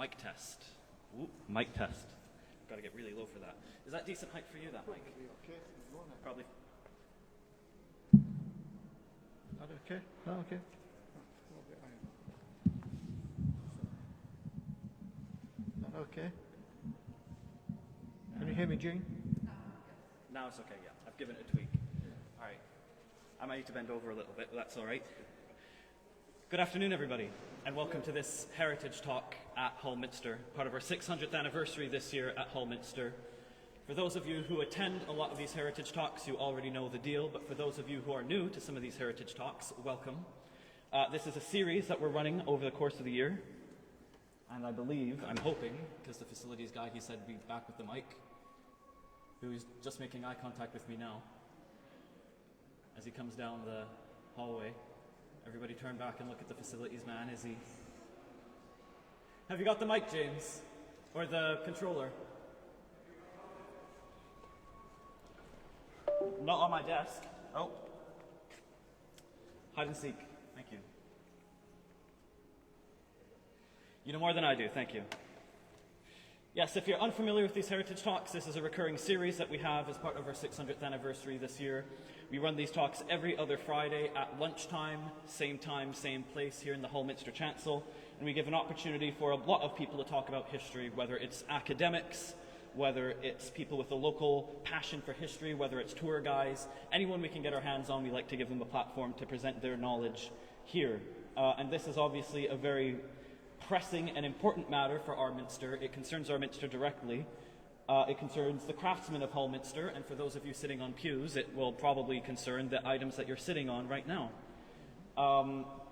Mic test. Ooh, mic test. Got to get really low for that. Is that decent height for you, that mic? Okay. Probably. That okay? That okay? That okay? Can you hear me, Gene? Now it's okay, yeah. I've given it a tweak. All right. I might need to bend over a little bit, but that's all right. Good afternoon, everybody, and welcome to this Heritage Talk at Hull Minster, part of our 600th anniversary this year at Hull Minster. For those of you who attend a lot of these Heritage Talks, you already know the deal, but for those of you who are new to some of these Heritage Talks, welcome. This is a series that we're running over the course of the year, and I'm hoping, because the facilities guy, he said, be back with the mic, who's just making eye contact with me now as he comes down the hallway. Everybody turn back and look at the facilities man. Is he? Have you got the mic, James? Or the controller? Not on my desk. Oh. Hide and seek. Thank you. You know more than I do. Thank you. Yes, if you're unfamiliar with these Heritage Talks, this is a recurring series that we have as part of our 600th anniversary this year. We run these talks every other Friday at lunchtime, same place here in the Hull Minster Chancel, and we give an opportunity for a lot of people to talk about history, whether it's academics, whether it's people with a local passion for history, whether it's tour guides, anyone we can get our hands on, we like to give them a platform to present their knowledge here. And this is obviously a very pressing and important matter for our Minster. It concerns our Minster directly. It concerns the craftsmen of Hull Minster, and for those of you sitting on pews, it will probably concern the items that you're sitting on right now.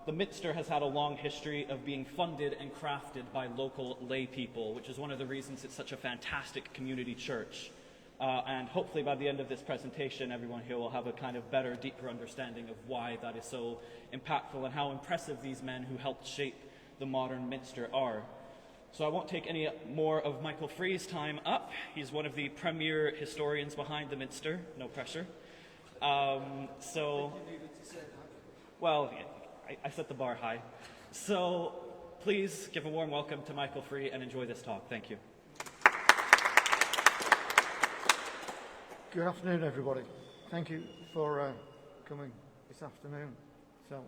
The Minster has had a long history of being funded and crafted by local lay people, which is one of the reasons it's such a fantastic community church. And hopefully by the end of this presentation, everyone here will have a kind of better, deeper understanding of why that is so impactful and how impressive these men who helped shape the modern Minster are. So I won't take any more of Michael Free's time up. He's one of the premier historians behind the Minster. No pressure. Well, I set the bar high. So please give a warm welcome to Michael Free and enjoy this talk. Thank you. Good afternoon, everybody. Thank you for coming this afternoon. So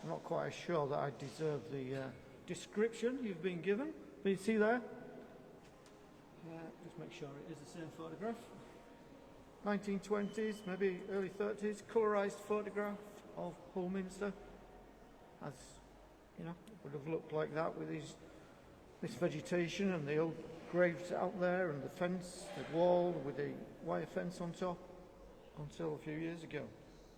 I'm not quite sure that I deserve the description you've been given. Can you see there? Just make sure it is the same photograph. 1920s, maybe early 30s, colorized photograph of Hull Minster. As you know, it would have looked like that with this vegetation and the old graves out there and the fence, the wall with the wire fence on top until a few years ago.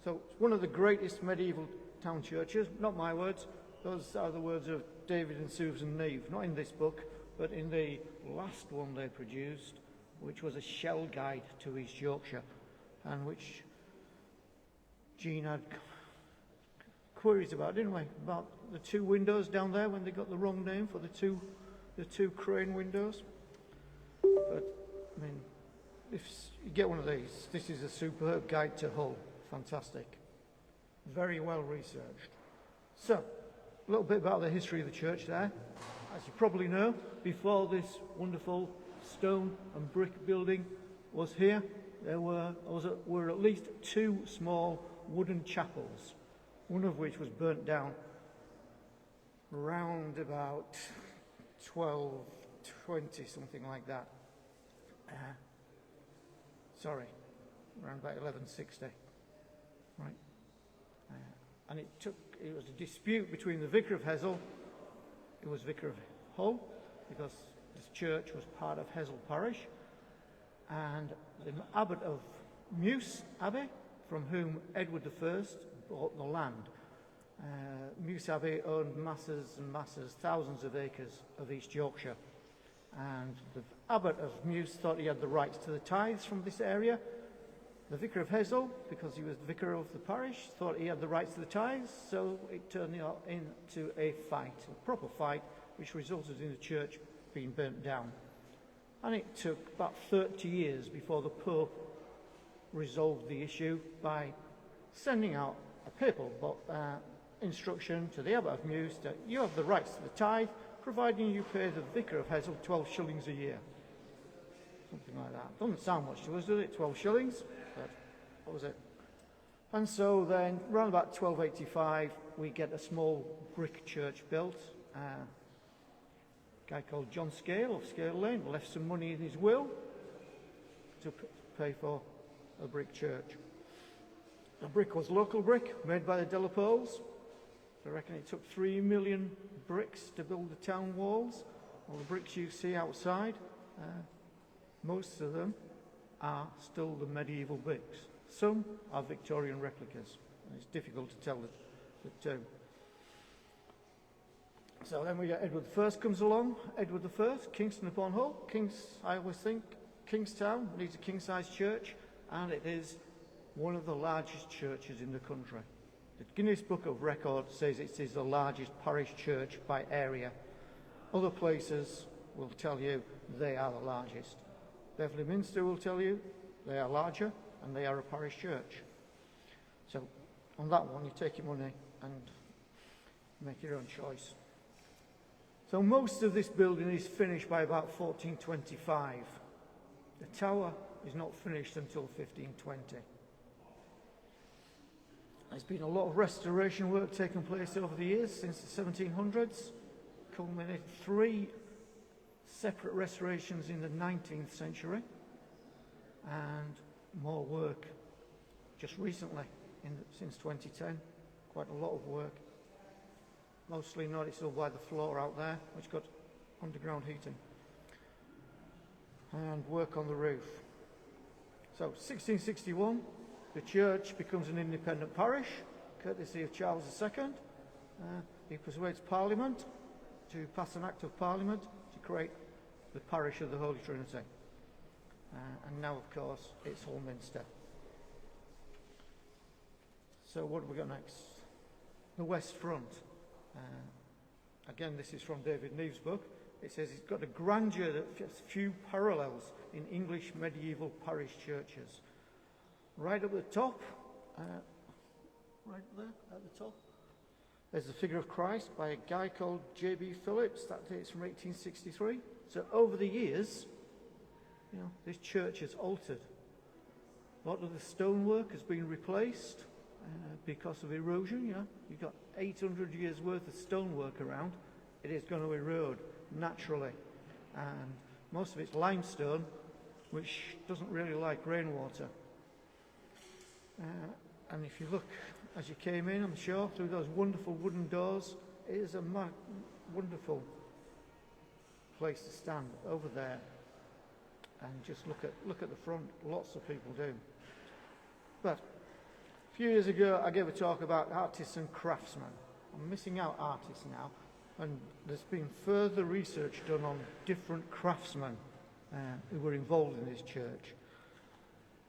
So it's one of the greatest medieval town churches, not my words, those are the words of David and Susan Neve, not in this book, but in the last one they produced, which was a shell guide to East Yorkshire, and which Jean had queries about, didn't we? About the two windows down there when they got the wrong name for the two crane windows. But, I mean, if you get one of these, this is a superb guide to Hull. Fantastic. Very well researched. So, a little bit about the history of the church there. As you probably know, before this wonderful stone and brick building was here, there were at least two small wooden chapels, one of which was burnt down around about 1220, something like that. Around about 1160. Right. And it was a dispute between the Vicar of Hesel, who was Vicar of Hull, because this church was part of Hesel Parish, and the Abbot of Mews Abbey, from whom Edward I bought the land. Mews Abbey owned masses and masses, thousands of acres of East Yorkshire, and the Abbot of Mews thought he had the rights to the tithes from this area. The Vicar of Hesel, because he was the vicar of the parish, thought he had the rights to the tithes, so it turned into a fight, a proper fight, which resulted in the church being burnt down. And it took about 30 years before the Pope resolved the issue by sending out a papal instruction to the Abbot of Mews that you have the rights to the tithe, providing you pay the vicar of Hesel 12 shillings a year. Something like that. Doesn't sound much to us, does it? 12 shillings? But what was it? And so then, around about 1285, we get a small brick church built. A guy called John Scale of Scale Lane left some money in his will to pay for a brick church. The brick was local brick, made by the Delapoles. I reckon it took 3 million bricks to build the town walls. All the bricks you see outside, most of them are still the medieval bricks. Some are Victorian replicas. And it's difficult to tell the two. So then we get Edward I comes along. Edward I, Kingston upon Hull. I always think Kingstown needs a king-sized church, and it is one of the largest churches in the country. The Guinness Book of Records says it is the largest parish church by area. Other places will tell you they are the largest. Beverley Minster will tell you they are larger and they are a parish church. So on that one you take your money and make your own choice. So most of this building is finished by about 1425. The tower is not finished until 1520. There's been a lot of restoration work taking place over the years since the 1700s, culminated 3 separate restorations in the 19th century, and more work just recently, since 2010. Quite a lot of work. Mostly noticeable by the floor out there, which got underground heating, and work on the roof. So 1661, the church becomes an independent parish, courtesy of Charles II. He persuades Parliament to pass an Act of Parliament to create the parish of the Holy Trinity. And now, of course, it's Hull Minster. So what have we got next? The West Front. Again, this is from David Neve's book. It says it's got a grandeur that has few parallels in English medieval parish churches. Right up the top, right there at the top, there's the figure of Christ by a guy called J.B. Phillips. That dates from 1863. So over the years, this church has altered. A lot of the stonework has been replaced because of erosion. You've got 800 years worth of stonework around. It is going to erode naturally, and most of it's limestone, which doesn't really like rainwater. And if you look as you came in, I'm sure, through those wonderful wooden doors, it is a wonderful place to stand over there and just look at the front. Lots of people do. But a few years ago, I gave a talk about artists and craftsmen. I'm missing out artists now, and there's been further research done on different craftsmen who were involved in this church.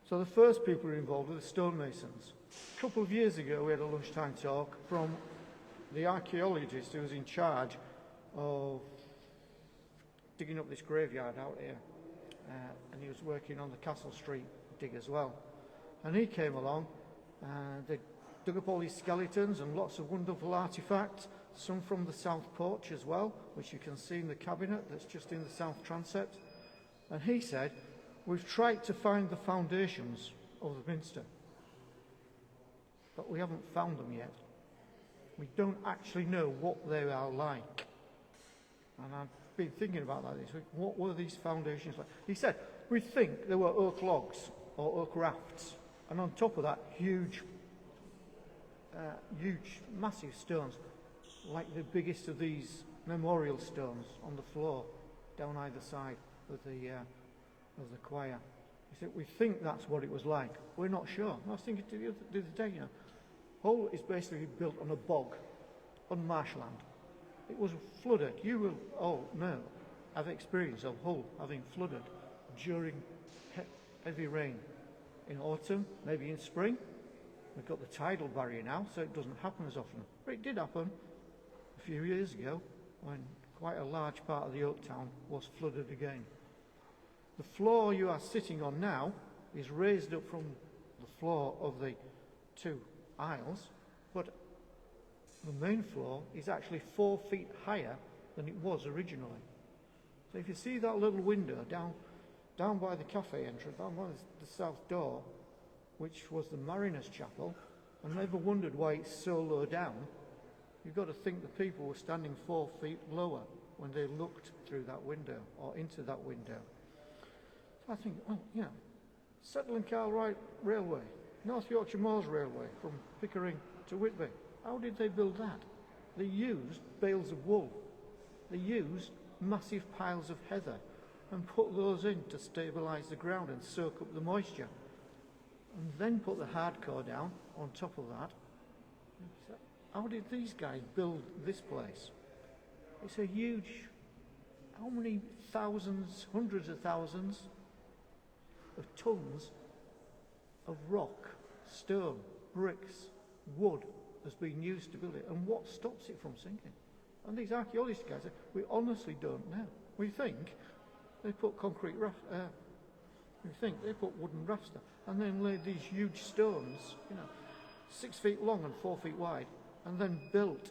So the first people who were involved were the stonemasons. A couple of years ago, we had a lunchtime talk from the archaeologist who was in charge of digging up this graveyard out here. And he was working on the Castle Street dig as well. And he came along, and they dug up all these skeletons and lots of wonderful artifacts, some from the south porch as well, which you can see in the cabinet that's just in the south transept. And he said, we've tried to find the foundations of the Minster, but we haven't found them yet. We don't actually know what they are like. And I've been thinking about that this week. What were these foundations like? He said, we think they were oak logs or oak rafts, and on top of that, huge, massive stones, like the biggest of these memorial stones on the floor down either side of the choir. He said, we think that's what it was like. We're not sure. I was thinking the other day, Hull is basically built on a bog, on marshland. It was flooded. You will all know, have experience of Hull having flooded during heavy rain in autumn, maybe in spring. We've got the tidal barrier now, so it doesn't happen as often. But it did happen a few years ago when quite a large part of the Oak Town was flooded again. The floor you are sitting on now is raised up from the floor of the 2 aisles, but the main floor is actually 4 feet higher than it was originally. So if you see that little window down by the cafe entrance, down by the south door, which was the Mariners' Chapel, and never wondered why it's so low down, you've got to think the people were standing 4 feet lower when they looked through that window or into that window. So I think, oh, you know, Settle and Carlisle Railway, North Yorkshire Moors Railway from Pickering to Whitby. How did they build that? They used bales of wool. They used massive piles of heather and put those in to stabilise the ground and soak up the moisture. And then put the hardcore down on top of that. So how did these guys build this place? It's a huge, how many thousands, hundreds of thousands of tons of rock, stone, bricks, wood has been used to build it. And what stops it from sinking? And these archaeologists guys say, we honestly don't know. We think they put concrete we think they put wooden rafts down and then laid these huge stones, you know, 6 feet long and 4 feet wide, and then built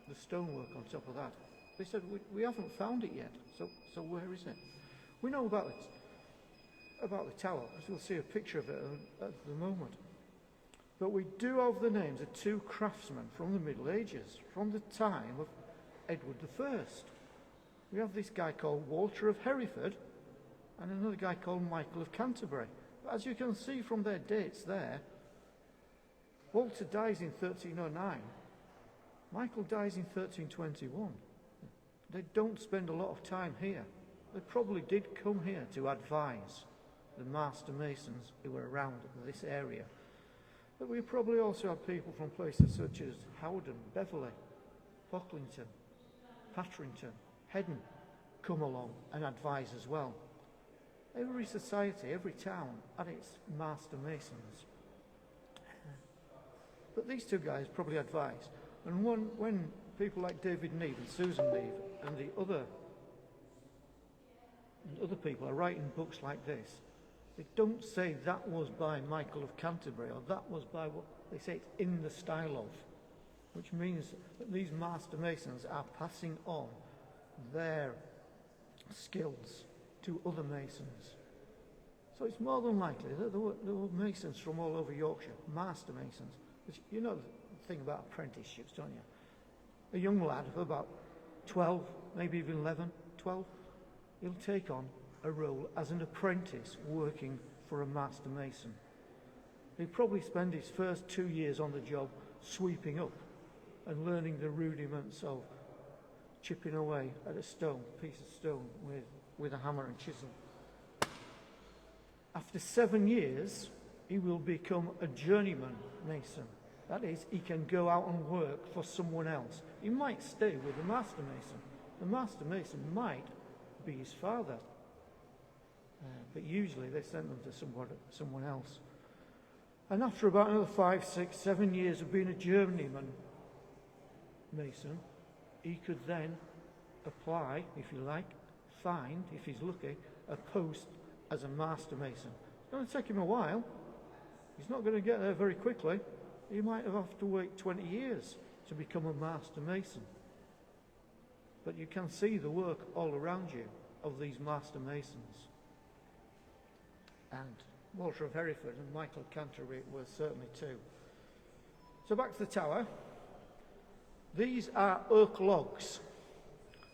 the stonework on top of that. They said, we haven't found it yet, so where is it? We know about the tower, as we'll see a picture of it at the moment. But we do have the names of 2 craftsmen from the Middle Ages, from the time of Edward I. We have this guy called Walter of Hereford and another guy called Michael of Canterbury. But as you can see from their dates there, Walter dies in 1309, Michael dies in 1321. They don't spend a lot of time here. They probably did come here to advise the master masons who were around this area. But we probably also have people from places such as Howden, Beverley, Pocklington, Patterington, Heddon come along and advise as well. Every society, every town had its master masons. But these 2 guys probably advised. And when people like David Neve and Susan Neve and the other people are writing books like this, they don't say that was by Michael of Canterbury or that was by what they say it's in the style of, which means that these master masons are passing on their skills to other masons. So it's more than likely that there were masons from all over Yorkshire, master masons. But you know the thing about apprenticeships, don't you? A young lad of about 12, maybe even 11, 12, he'll take on a role as an apprentice working for a master mason. He'll probably spend his first 2 years on the job sweeping up and learning the rudiments of chipping away at a piece of stone with a hammer and chisel. After 7 years, he will become a journeyman mason. That is, he can go out and work for someone else. He might stay with the master mason. The master mason might be his father. But usually they send them to someone else. And after about another 5, 6, 7 years of being a journeyman mason, he could then apply, if you like, find, if he's lucky, a post as a master mason. It's going to take him a while. He's not going to get there very quickly. He might have to wait 20 years to become a master mason. But you can see the work all around you of these master masons. And Walter of Hereford and Michael Canterbury were certainly 2. So back to the tower. These are oak logs.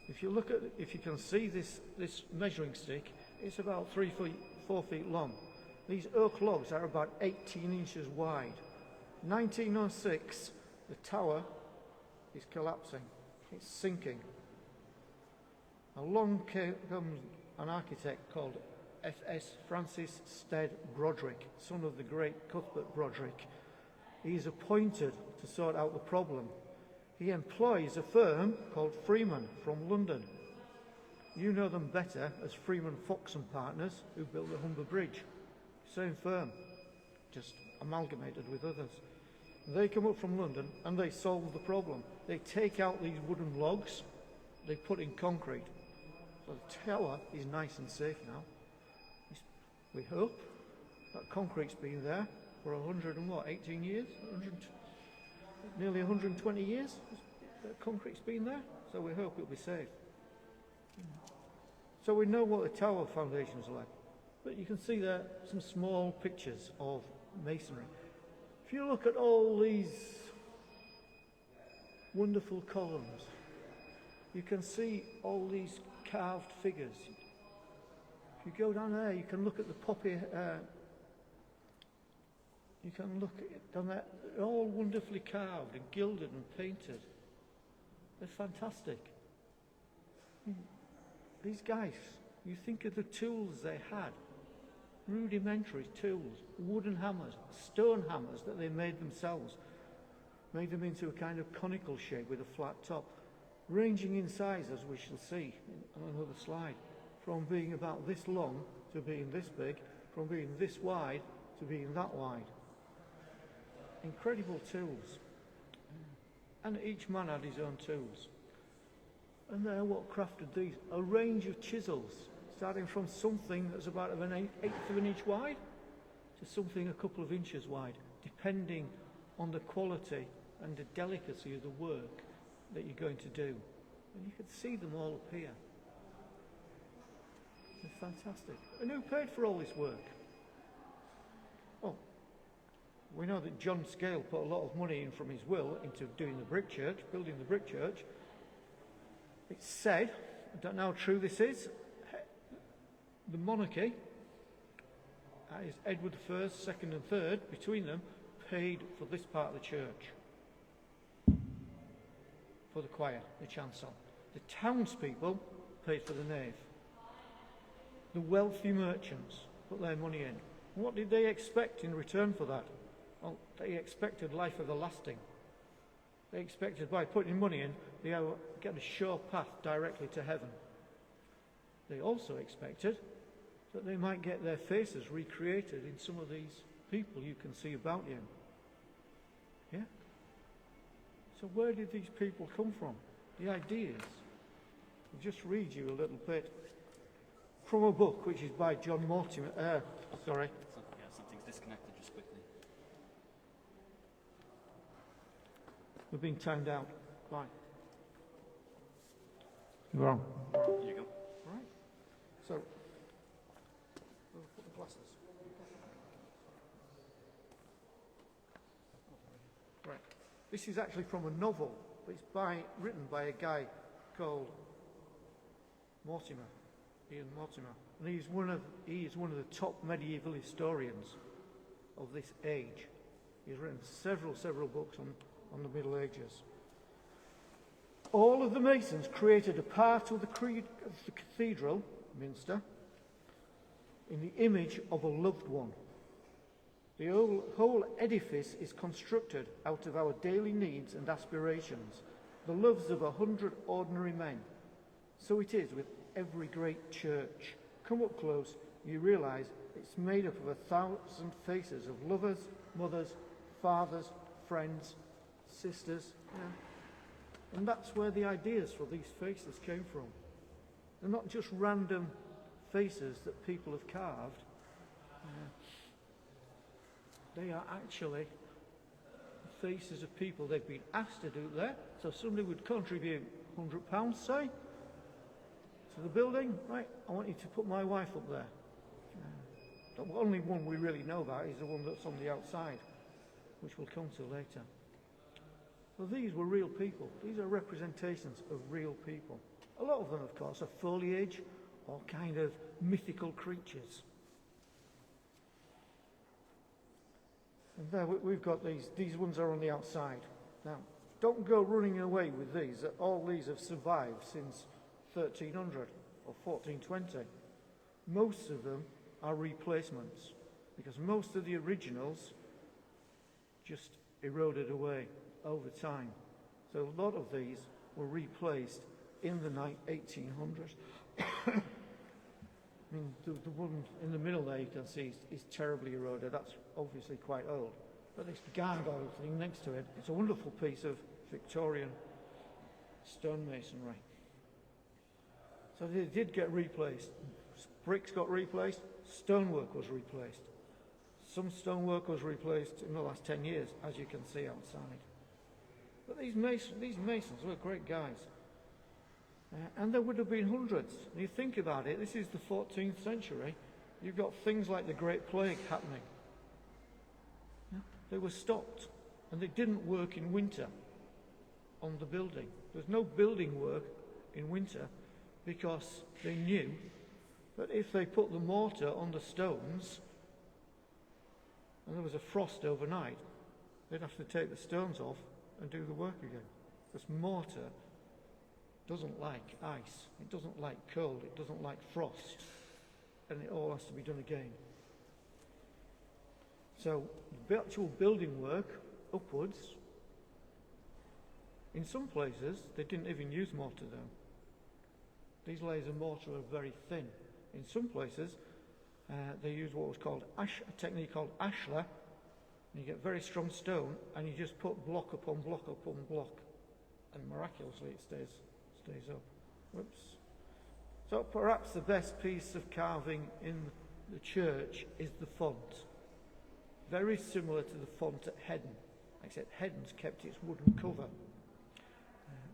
If you can see this measuring stick, it's about 3 feet, 4 feet long. These oak logs are about 18 inches wide. 1906, the tower is collapsing. It's sinking. Along comes an architect called F.S. Francis Stead Broderick, son of the great Cuthbert Broderick. He is appointed to sort out the problem. He employs a firm called Freeman from London. You know them better as Freeman Fox and Partners, who built the Humber Bridge. Same firm, just amalgamated with others. They come up from London and they solve the problem. They take out these wooden logs, they put in concrete. So the tower is nice and safe now. We hope that concrete's been there for 18 years? Nearly 120 years? concrete's been there, so we hope it'll be safe. So we know what the tower foundations are like, but you can see there some small pictures of masonry. If you look at all these wonderful columns, you can see all these carved figures. If you go down there, you can look at the poppy, you can look at down there, they're all wonderfully carved and gilded and painted. They're fantastic. These guys, you think of the tools they had, rudimentary tools, wooden hammers, stone hammers that they made themselves, made them into a kind of conical shape with a flat top, ranging in size, as we shall see on another slide, from being about this long to being this big, from being this wide to being that wide. Incredible tools. And each man had his own tools. And they're what crafted these. A range of chisels, starting from something that's about an eighth of an inch wide to something a couple of inches wide, depending on the quality and the delicacy of the work that you're going to do. And you can see them all up here. They're fantastic. And who paid for all this work? Well, we know that John Scale put a lot of money in from his will into doing the brick church, building the brick church. It's said, I don't know how true this is, the monarchy, that is Edward I, II and III, between them, paid for this part of the church, for the choir, the chancel. The townspeople paid for the nave. The wealthy merchants put their money in. What did they expect in return for that? Well, they expected life everlasting. They expected by putting money in, they would get a sure path directly to heaven. They also expected that they might get their faces recreated in some of these people you can see about you. Yeah? So where did these people come from? The ideas. I'll just read you a little bit from a book which is by John Mortimer. Sorry. Something's disconnected just quickly. We're being timed out. Bye. You're on. Here you go. Right. So, we'll put the glasses. Right. This is actually from a novel. It's written by a guy called Mortimer, Ian Mortimer, and he is one of the top medieval historians of this age. He's written several books on the Middle Ages. All of the masons created a part of the cathedral, Minster, in the image of a loved one. The whole edifice is constructed out of our daily needs and aspirations, the loves of 100 ordinary men. So it is with every great church. Come up close, you realise it's made up of 1,000 faces of lovers, mothers, fathers, friends, sisters. Yeah. And that's where the ideas for these faces came from. They're not just random faces that people have carved. They are actually faces of people they've been asked to do there. So somebody would contribute £100, say, to the building. Right, I want you to put my wife up there. The only one we really know about is the one that's on the outside, which we'll come to later. Well, these were real people. These are representations of real people. A lot of them, of course, are foliage or kind of mythical creatures. And there we've got these ones are on the outside. Now, don't go running away with these. All these have survived since 1300 or 1420. Most of them are replacements because most of the originals just eroded away over time. So a lot of these were replaced in the 1800s. I mean, the one in the middle there you can see is terribly eroded. That's obviously quite old. But this gargoyle thing next to it, it's a wonderful piece of Victorian stonemasonry. So they did get replaced. Bricks got replaced, stonework was replaced. Some stonework was replaced in the last 10 years, as you can see outside. But these masons were great guys. And there would have been hundreds. And you think about it, this is the 14th century. You've got things like the Great Plague happening. Yeah? They were stopped. And they didn't work in winter on the building. There's no building work in winter because they knew that if they put the mortar on the stones and there was a frost overnight, they'd have to take the stones off and do the work again. Because mortar doesn't like ice, it doesn't like cold, it doesn't like frost, and it all has to be done again. So the actual building work upwards, in some places they didn't even use mortar though. These layers of mortar are very thin. In some places they use what was called a technique called ashlar. You get very strong stone and you just put block upon block upon block, and miraculously it stays up. Whoops. So perhaps the best piece of carving in the church is the font. Very similar to the font at Heddon, except Heddon's kept its wooden cover.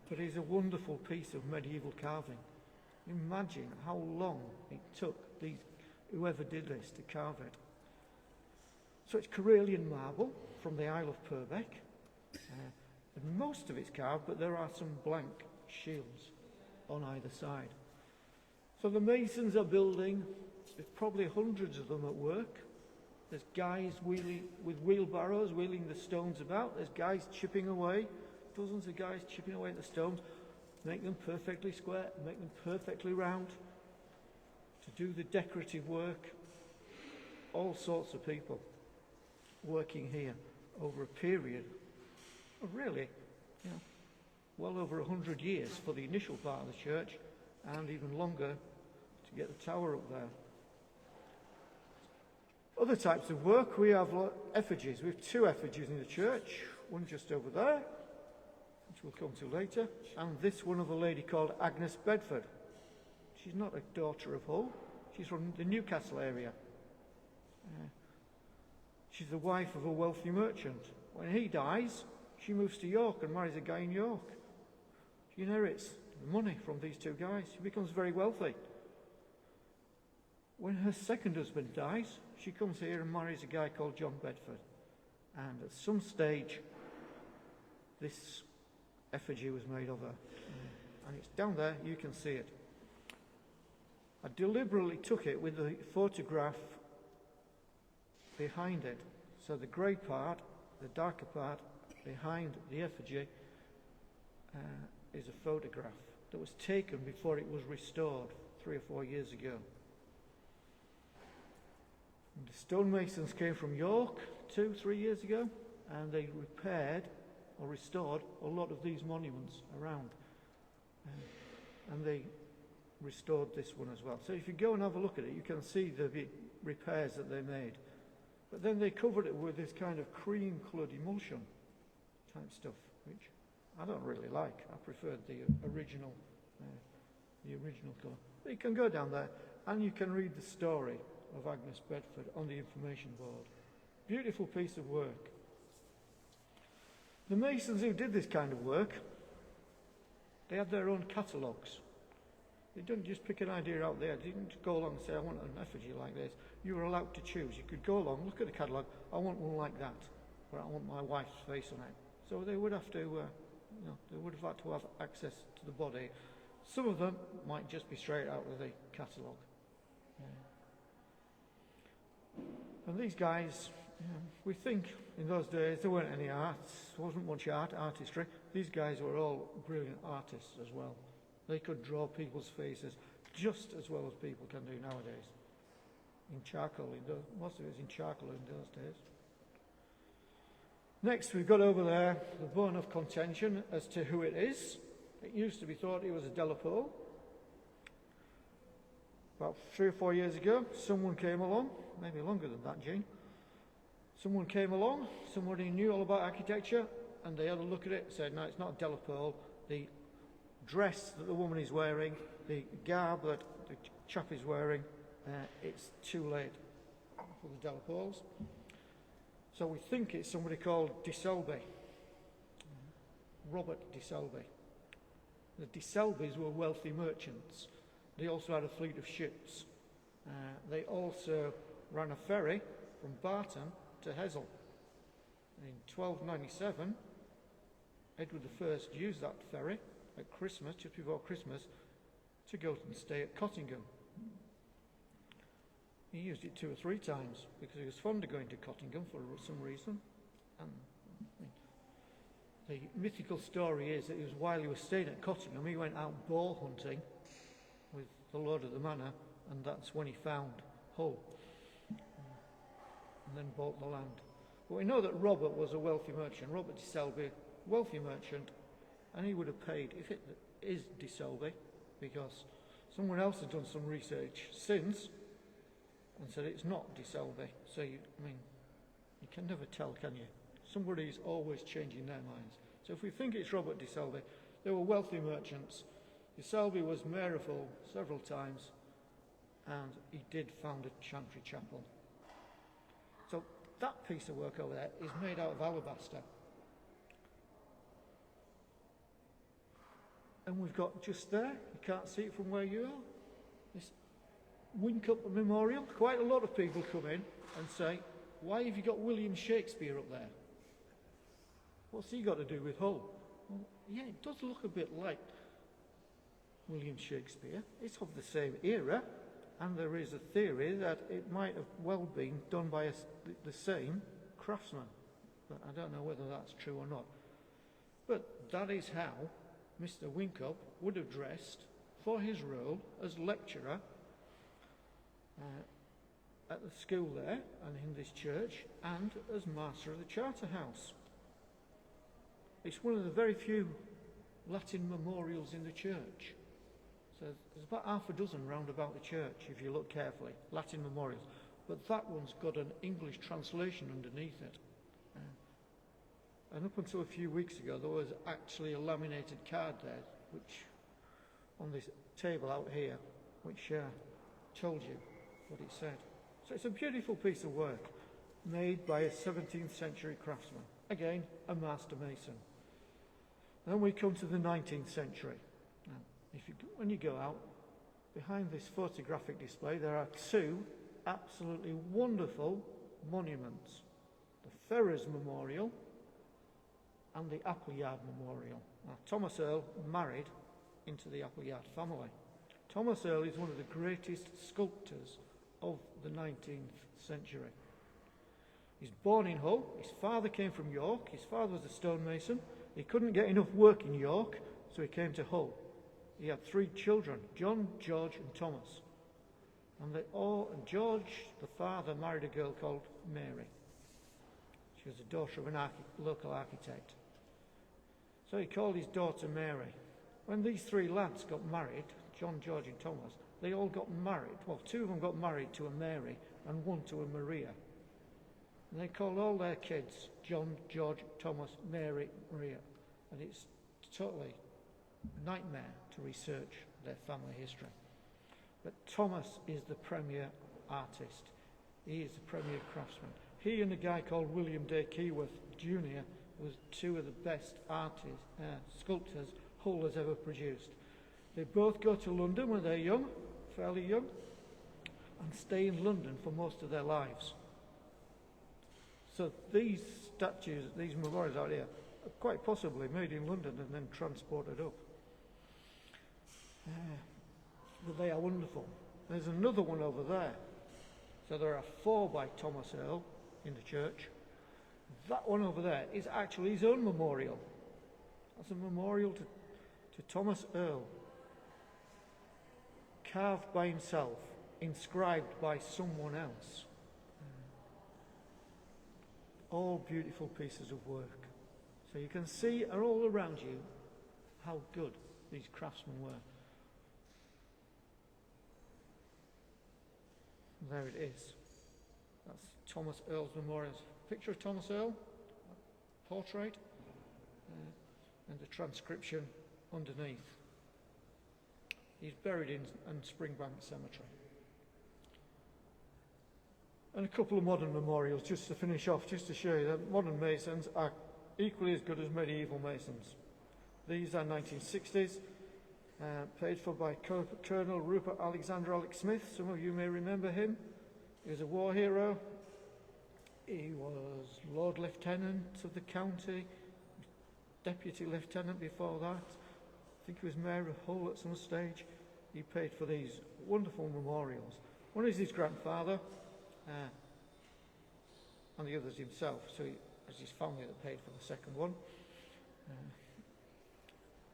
But it's a wonderful piece of medieval carving. Imagine how long it took whoever did this to carve it. So it's Karelian marble from the Isle of Purbeck. And most of it's carved, but there are some blank shields on either side. So the masons are building. There's probably hundreds of them at work. There's guys with wheelbarrows wheeling the stones about. There's guys chipping away, dozens of guys chipping away at the stones, make them perfectly square, make them perfectly round, to do the decorative work. All sorts of people working here over a period of really, well over 100 years for the initial part of the church, and even longer to get the tower up there. Other types of work, we have effigies. We have two effigies in the church, one just over there, which we'll come to later, and this one of a lady called Agnes Bedford. She's not a daughter of Hull, she's from the Newcastle area. She's the wife of a wealthy merchant. When he dies, she moves to York and marries a guy in York. She inherits the money from these two guys. She becomes very wealthy. When her second husband dies, she comes here and marries a guy called John Bedford. And at some stage, this effigy was made of her. And it's down there, you can see it. I deliberately took it with the photograph behind it. So the grey part, the darker part, behind the effigy is a photograph that was taken before it was restored 3 or 4 years ago. And the stonemasons came from York 2-3 years ago, and they repaired or restored a lot of these monuments around. And they restored this one as well. So if you go and have a look at it, you can see the repairs that they made. But then they covered it with this kind of cream-coloured emulsion type stuff, which I don't really like. I preferred the original colour. But you can go down there and you can read the story of Agnes Bedford on the information board. Beautiful piece of work. The masons who did this kind of work, they had their own catalogues. They didn't just pick an idea out there. They didn't go along and say, I want an effigy like this. You were allowed to choose. You could go along, look at the catalogue, I want one like that, or I want my wife's face on it. So they would have to, they would have had to have access to the body. Some of them might just be straight out of the catalogue. And these guys, we think in those days there weren't any arts, there wasn't much artistry. These guys were all brilliant artists as well. They could draw people's faces just as well as people can do nowadays. In charcoal, most of it was in charcoal in those days. Next, we've got over there the bone of contention as to who it is. It used to be thought it was a Delapole. About 3 or 4 years ago, someone came along, maybe longer than that, Gene. Someone came along, somebody knew all about architecture, and they had a look at it and said, no, it's not a Delapole. The dress that the woman is wearing, the garb that the chap is wearing, it's too late for the Delapoles. So we think it's somebody called De Selby. Robert de Selby. The de Selbys were wealthy merchants. They also had a fleet of ships. They also ran a ferry from Barton to Hesel. In 1297, Edward I used that ferry at Christmas, just before Christmas, to go and stay at Cottingham. He used it 2 or 3 times because he was fond of going to Cottingham for some reason. And the mythical story is that while he was staying at Cottingham, he went out boar hunting with the Lord of the Manor, and that's when he found Hull and then bought the land. But we know that Robert was a wealthy merchant, Robert de Selby, wealthy merchant, and he would have paid, if it is de Selby, because someone else has done some research since and said it's not de Selby. So, you can never tell, can you? Somebody's always changing their minds. So if we think it's Robert de Selby, they were wealthy merchants. De Selby was mayor of Hull several times, and he did found a chantry chapel. So that piece of work over there is made out of alabaster. And we've got just there, you can't see it from where you are, this Wincup Memorial. Quite a lot of people come in and say, why have you got William Shakespeare up there? What's he got to do with Hull? Well, yeah, it does look a bit like William Shakespeare. It's of the same era, and there is a theory that it might have well been done by the same craftsman. But I don't know whether that's true or not. But that is how Mr. Wincup would have dressed for his role as lecturer at the school there and in this church, and as master of the Charterhouse. It's one of the very few Latin memorials in the church. So there's about half a dozen round about the church, if you look carefully, Latin memorials. But that one's got an English translation underneath it. And up until a few weeks ago, there was actually a laminated card there, which on this table out here, which told you what it said. So it's a beautiful piece of work made by a 17th century craftsman. Again, a master mason. Then we come to the 19th century. Now, when you go out, behind this photographic display, there are 2 absolutely wonderful monuments. The Ferrers Memorial and the Appleyard Memorial. Now, Thomas Earl married into the Appleyard family. Thomas Earl is one of the greatest sculptors of the 19th century. He's born in Hull. His father came from York. His father was a stonemason. He couldn't get enough work in York, so he came to Hull. He had 3 children, John, George and Thomas. And George, the father, married a girl called Mary. She was the daughter of a local architect. So he called his daughter Mary. When these 3 lads got married, John, George and Thomas, they all got married. Well, 2 of them got married to a Mary and 1 to a Maria. And they called all their kids John, George, Thomas, Mary, Maria. And it's totally a nightmare to research their family history. But Thomas is the premier artist. He is the premier craftsman. He and a guy called William Day Keyworth Jr. was 2 of the best sculptors Hull has ever produced. They both go to London when they're young, fairly young, and stay in London for most of their lives. So these statues, these memorials out here, are quite possibly made in London and then transported up. But they are wonderful. There's another one over there. So there are 4 by Thomas Earl in the church. That one over there is actually his own memorial. That's a memorial to Thomas Earl, carved by himself, inscribed by someone else. All beautiful pieces of work. So you can see all around you how good these craftsmen were. There it is. That's Thomas Earl's memorial. Picture of Thomas Earl, portrait, and the transcription underneath. He's buried in Springbank Cemetery. And a couple of modern memorials just to finish off, just to show you that modern masons are equally as good as medieval masons. These are 1960s, paid for by Colonel Rupert Alexander Alex Smith. Some of you may remember him. He was a war hero. He was Lord Lieutenant of the county, Deputy Lieutenant before that. I think he was Mayor of Hull at some stage. He paid for these wonderful memorials. One is his grandfather, and the other's himself. So it was his family that paid for the second one.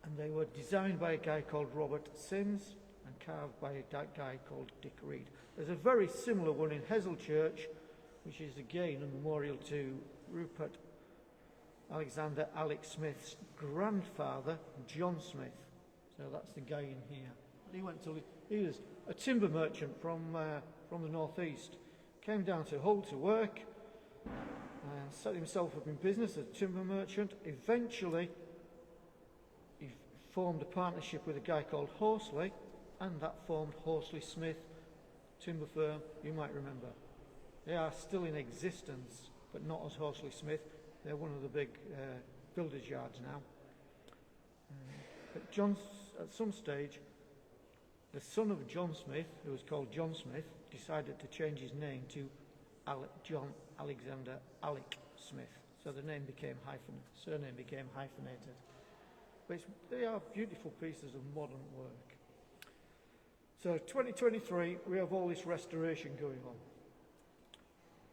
And they were designed by a guy called Robert Sims and carved by a guy called Dick Reed. There's a very similar one in Hessel Church, which is again a memorial to Rupert Alexander Alex Smith's grandfather, John Smith. So that's the guy in here. He was a timber merchant from the northeast. Came down to Hull to work, set himself up in business as a timber merchant. Eventually, he formed a partnership with a guy called Horsley, and that formed Horsley Smith timber firm, you might remember. They are still in existence, but not as Horsley Smith. They're one of the big builders' yards now. But at some stage, the son of John Smith, who was called John Smith, decided to change his name to John Alexander Alec Smith. So the name became surname became hyphenated. But they are beautiful pieces of modern work. So 2023, we have all this restoration going on.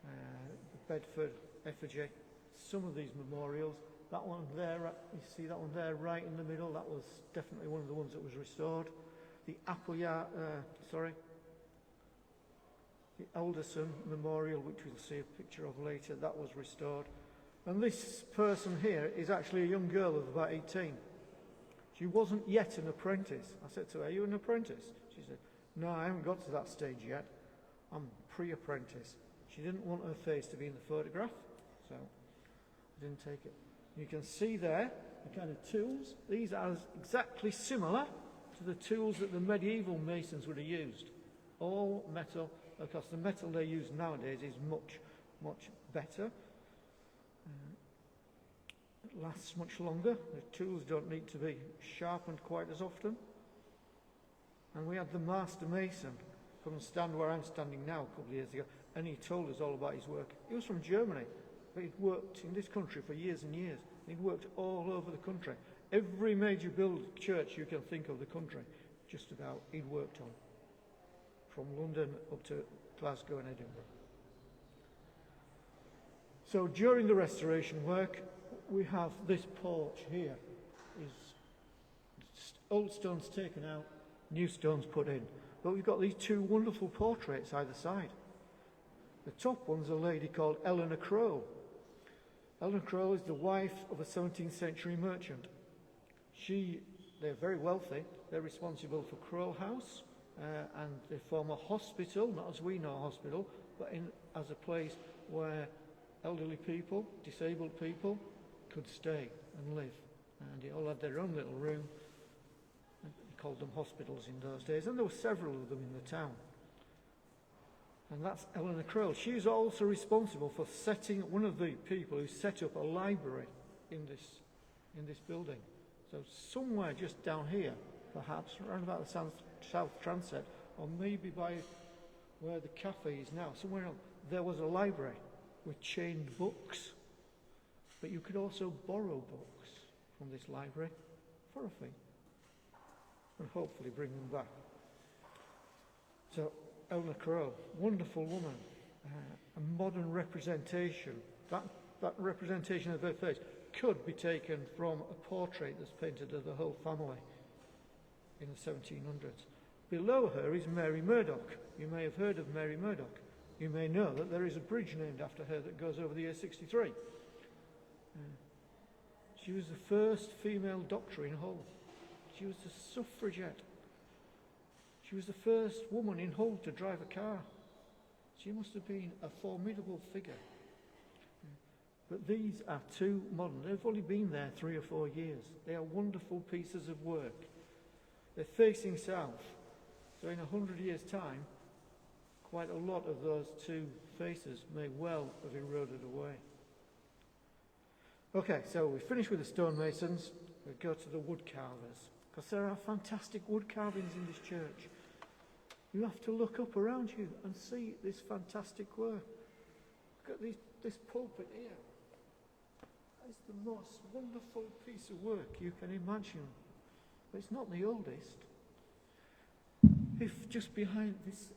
The Bedford effigy, some of these memorials. That one there, you see that one there right in the middle, that was definitely one of the ones that was restored. The the Alderson Memorial, which we'll see a picture of later, that was restored. And this person here is actually a young girl of about 18. She wasn't yet an apprentice. I said to her, "Are you an apprentice?" She said, "No, I haven't got to that stage yet. I'm pre-apprentice." She didn't want her face to be in the photograph, so I didn't take it. You can see there the kind of tools. These are exactly similar to the tools that the medieval masons would have used. All metal. Of course, the metal they use nowadays is much, much better. It lasts much longer. The tools don't need to be sharpened quite as often. And we had the master mason come and stand where I'm standing now a couple of years ago, and he told us all about his work. He was from Germany, but he'd worked in this country for years and years. He'd worked all over the country. Every major church you can think of the country, just about, he'd worked on. From London up to Glasgow and Edinburgh. So during the restoration work, we have this porch here. Is old stones taken out, new stones put in. But we've got these two wonderful portraits either side. The top one's a lady called Eleanor Crowe. Eleanor Crowe is the wife of a 17th century merchant. They're very wealthy. They're responsible for Crowe House, and they form a hospital, not as we know a hospital, but as a place where elderly people, disabled people, could stay and live. And they all had their own little room. They called them hospitals in those days, and there were several of them in the town. And that's Eleanor Crowe. She's also responsible for one of the people who set up a library in this building. So somewhere just down here, perhaps around about the south transept, or maybe by where the cafe is now, somewhere else, there was a library with chained books. But you could also borrow books from this library for a fee, and hopefully bring them back. So Eleanor Crowe, wonderful woman, a modern representation. That representation of her face could be taken from a portrait that's painted of the whole family in the 1700s. Below her is Mary Murdoch. You may have heard of Mary Murdoch. You may know that there is a bridge named after her that goes over the A63. She was the first female doctor in Hull. She was a suffragette. She was the first woman in Hull to drive a car. She must have been a formidable figure. But these are too modern. They've only been there 3 or 4 years. They are wonderful pieces of work. They're facing south. So in 100 years' time, quite a lot of those two faces may well have eroded away. Okay, so we finished with the stonemasons. we go to the wood carvers, because there are fantastic wood carvings in this church. You have to look up around you and see this fantastic work. Look at this pulpit here. It's the most wonderful piece of work you can imagine. But it's not the oldest. If just behind this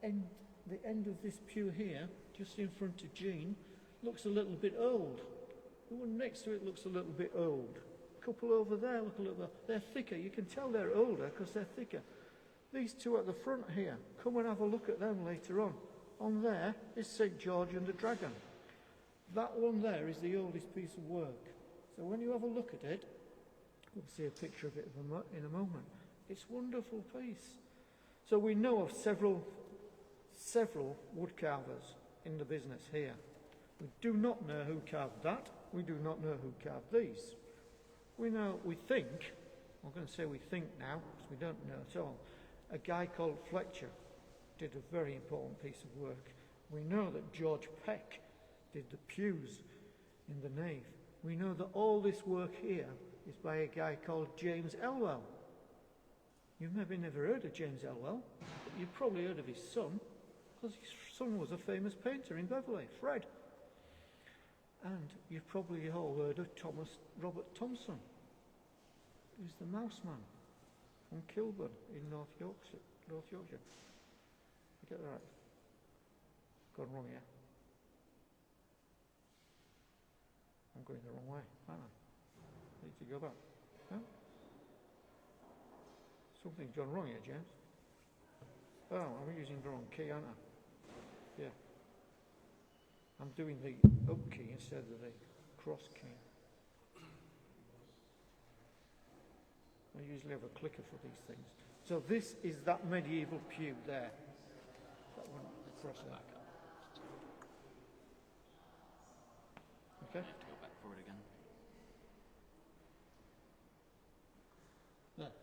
end, the end of this pew here, just in front of Jean, looks a little bit old. The one next to it looks a little bit old. A couple over there look a little bit. They're thicker. You can tell they're older because they're thicker. These two at the front here, come and have a look at them later on. On there is St. George and the Dragon. That one there is the oldest piece of work. So when you have a look at it, we'll see a picture of it in a moment. It's a wonderful piece. So we know of several wood carvers in the business here. We do not know who carved that. We do not know who carved these. We think, I'm going to say we think now, because we don't know at all, a guy called Fletcher did a very important piece of work. We know that George Peck did the pews in the nave. We know that all this work here is by a guy called James Elwell. You've maybe never heard of James Elwell, but you've probably heard of his son, because his son was a famous painter in Beverley, Fred. And you've probably all heard of Robert Thompson, who's the mouse man from Kilburn in North Yorkshire. You get that right? Gone wrong here. I'm going the wrong way, aren't I? Need to go back. No? Something's gone wrong here, James. Oh, I'm using the wrong key, aren't I? Yeah. I'm doing the up key instead of the cross key. I usually have a clicker for these things. So this is that medieval pew there. That one across there. Okay. I have to go back forward again. There.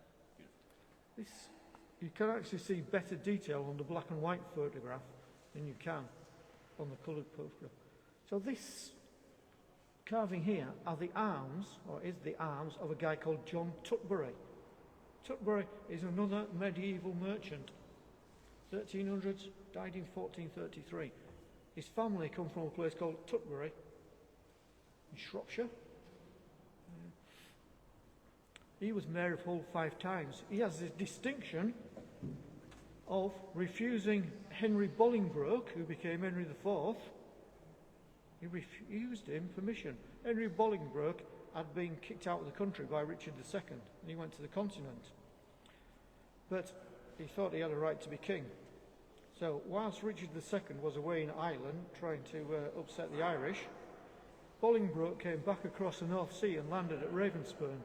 This, you can actually see better detail on the black and white photograph than you can on the coloured photograph. So this carving here are the arms, or is the arms, of a guy called John Tutbury. Tutbury is another medieval merchant. 1300s, died in 1433. His family come from a place called Tutbury in Shropshire. He was Mayor of Hull 5 times. He has the distinction of refusing Henry Bolingbroke, who became Henry IV. He refused him permission. Henry Bolingbroke had been kicked out of the country by Richard II, and he went to the continent. But he thought he had a right to be king. So whilst Richard II was away in Ireland trying to upset the Irish, Bolingbroke came back across the North Sea and landed at Ravenspurn,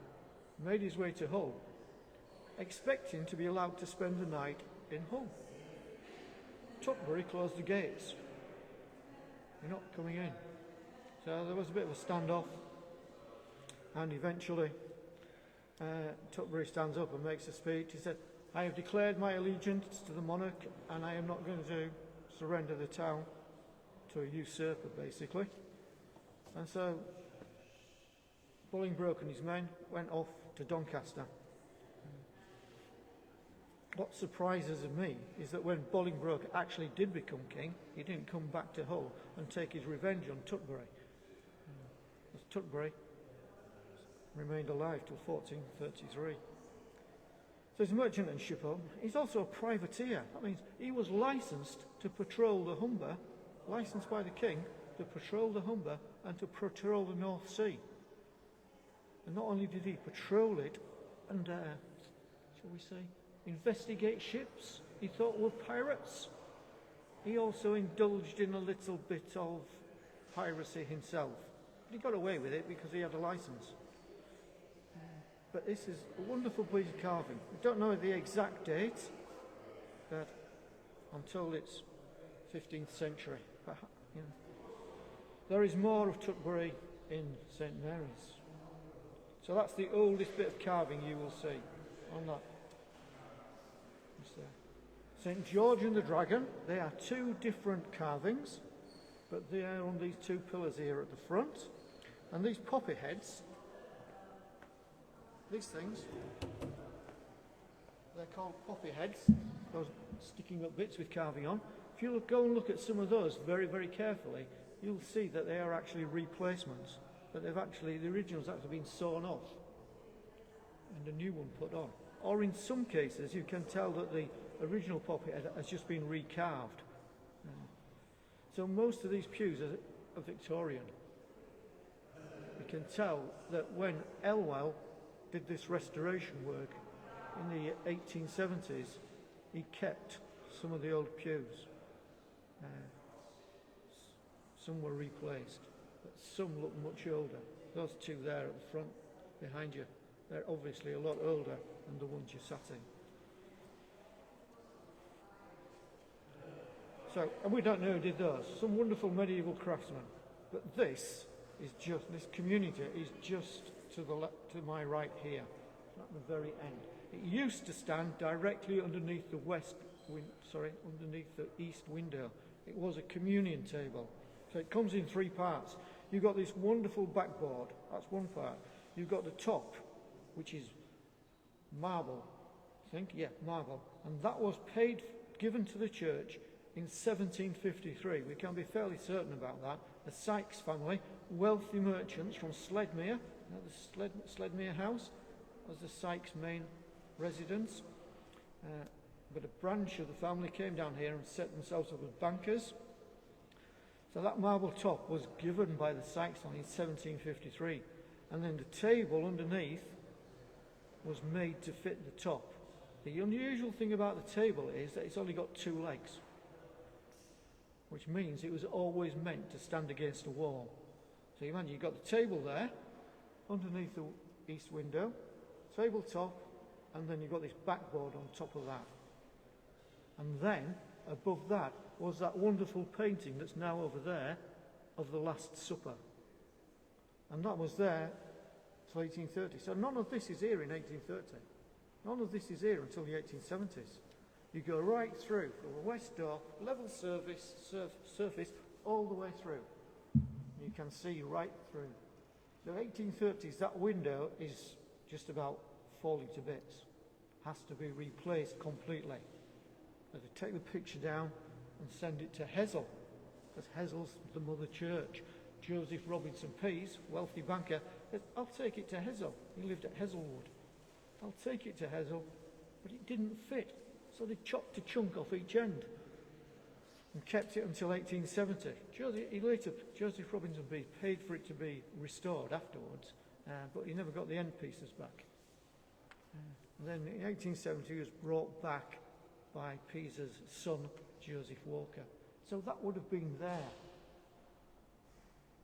made his way to Hull, expecting to be allowed to spend the night in Hull. Tutbury closed the gates. You're not coming in. So there was a bit of a standoff, and eventually Tutbury stands up and makes a speech. He said, "I have declared my allegiance to the monarch, and I am not going to surrender the town to a usurper," basically. And so Bolingbroke and his men went off to Doncaster. What surprises me is that when Bolingbroke actually did become king, he didn't come back to Hull and take his revenge on Tutbury. As Tutbury remained alive till 1433. So he's a merchant and shipper. He's also a privateer. That means he was licensed to patrol the Humber, licensed by the king to patrol the Humber and to patrol the North Sea. And not only did he patrol it and, shall we say, investigate ships he thought were pirates, he also indulged in a little bit of piracy himself. But he got away with it because he had a license. But this is a wonderful piece of carving. We don't know the exact date, but I'm told it's 15th century. But, you know, there is more of Tutbury in St Mary's. So that's the oldest bit of carving you will see on that. St George and the Dragon, they are two different carvings, but they are on these two pillars here at the front. And these poppy heads these things, they're called poppy heads, those sticking up bits with carving on. If you go and look at some of those very, very carefully, you'll see that they are actually replacements, that the original's actually been sawn off and a new one put on. Or in some cases, you can tell that the original poppy head has just been recarved. So most of these pews are Victorian. You can tell that when Elwell did this restoration work in the 1870s, he kept some of the old pews. Some were replaced, but some look much older. Those two there at the front, behind you, they're obviously a lot older than the ones you sat in. So, and we don't know who did those. Some wonderful medieval craftsmen. But this community is just to my right here, at the very end. It used to stand directly underneath underneath the east window. It was a communion table. So it comes in three parts. You've got this wonderful backboard, that's one part. You've got the top, which is marble, I think, yeah, marble. And that was given to the church in 1753. We can be fairly certain about that. The Sykes family, wealthy merchants from Sledmere, the Sledmere House was the Sykes' main residence. But a branch of the family came down here and set themselves up as bankers. So that marble top was given by the Sykes family in 1753. And then the table underneath was made to fit the top. The unusual thing about the table is that it's only got two legs, which means it was always meant to stand against a wall. So you imagine you've got the table there, underneath the east window, tabletop, and then you've got this backboard on top of that. And then, above that, was that wonderful painting that's now over there of the Last Supper. And that was there till 1830. So none of this is here in 1830. None of this is here until the 1870s. You go right through from the west door, level surface, all the way through. You can see right through. So 1830s, that window is just about falling to bits. Has to be replaced completely. They take the picture down and send it to Hessel, because Hessel's the mother church. Joseph Robinson Pease, wealthy banker, said, I'll take it to Hessel. He lived at Hesselwood. I'll take it to Hessel, but it didn't fit. So they chopped a chunk off each end and kept it until 1870. Joseph Robinson Pease paid for it to be restored afterwards, but he never got the end pieces back. And then in 1870 he was brought back by Pease's son, Joseph Walker. So that would have been there,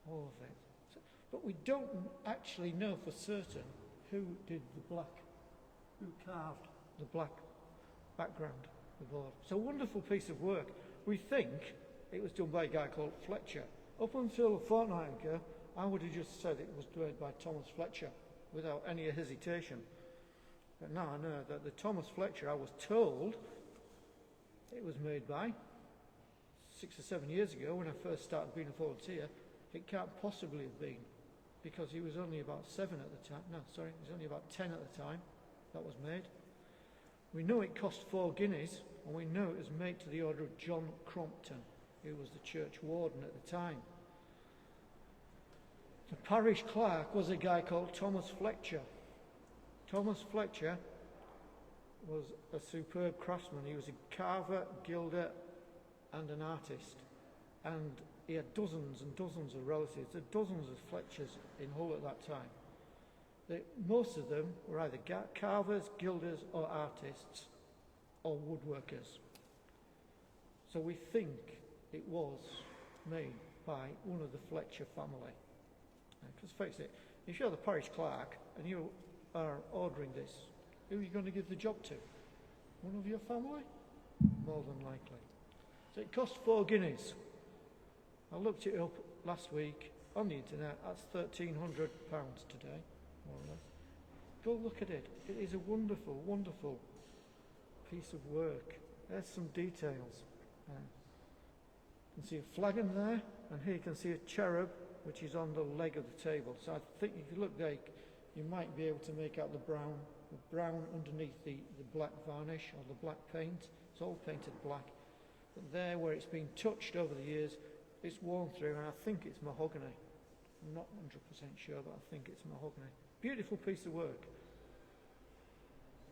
all of it. So, but we don't actually know for certain who carved the black background, the board. It's a wonderful piece of work. We think it was done by a guy called Fletcher. Up until a fortnight ago, I would have just said it was done by Thomas Fletcher without any hesitation. But now I know that the Thomas Fletcher I was told it was made by 6 or 7 years ago when I first started being a volunteer. It can't possibly have been, because he was only about 7 at the time. No, sorry, he was only about 10 at the time that was made. We know it cost 4 guineas, and we know it was made to the order of John Crompton, who was the church warden at the time. The parish clerk was a guy called Thomas Fletcher. Thomas Fletcher was a superb craftsman. He was a carver, gilder, and an artist. And he had dozens and dozens of relatives. There were dozens of Fletchers in Hull at that time. Most of them were either carvers, gilders, or artists, or woodworkers. So we think it was made by one of the Fletcher family. Because face it, if you're the parish clerk and you are ordering this, who are you going to give the job to? One of your family? More than likely. So it cost 4 guineas. I looked it up last week on the internet. That's £1,300 today, more or less. Go look at it. It is a wonderful, wonderful piece of work. There's some details. You can see a flagon there, and here you can see a cherub, which is on the leg of the table. So I think if you look there, you might be able to make out the brown underneath the black varnish or the black paint. It's all painted black. But there, where it's been touched over the years, it's worn through, and I think it's mahogany. I'm not 100% sure, but I think it's mahogany. Beautiful piece of work.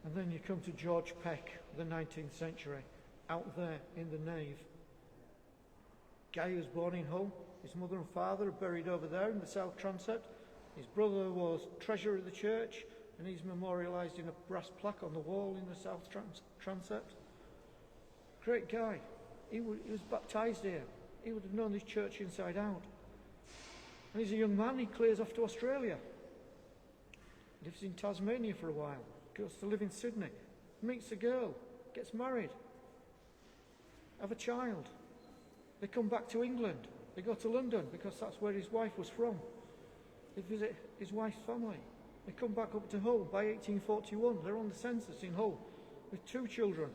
And then you come to George Peck, the 19th century, out there in the nave. Guy was born in Hull. His mother and father are buried over there in the south transept. His brother was treasurer of the church, and he's memorialised in a brass plaque on the wall in the south transept. Great guy. He was baptised here. He would have known this church inside out. And he's a young man. He clears off to Australia. Lives in Tasmania for a while. Goes to live in Sydney. Meets a girl. Gets married. Have a child. They come back to England. They go to London because that's where his wife was from. They visit his wife's family. They come back up to Hull by 1841. They're on the census in Hull with 2 children.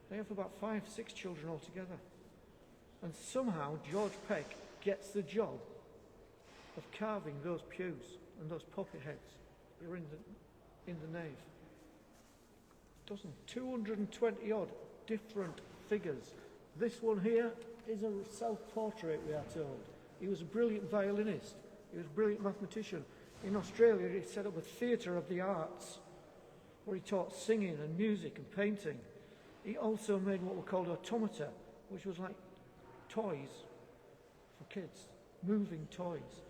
They have about 5, 6 children altogether. And somehow George Peck gets the job of carving those pews and those puppet heads that are in the nave. 220 odd different figures. This one here is a self-portrait, we are told. He was a brilliant violinist. He was a brilliant mathematician. In Australia, he set up a theatre of the arts where he taught singing and music and painting. He also made what were called automata, which was like toys for kids, moving toys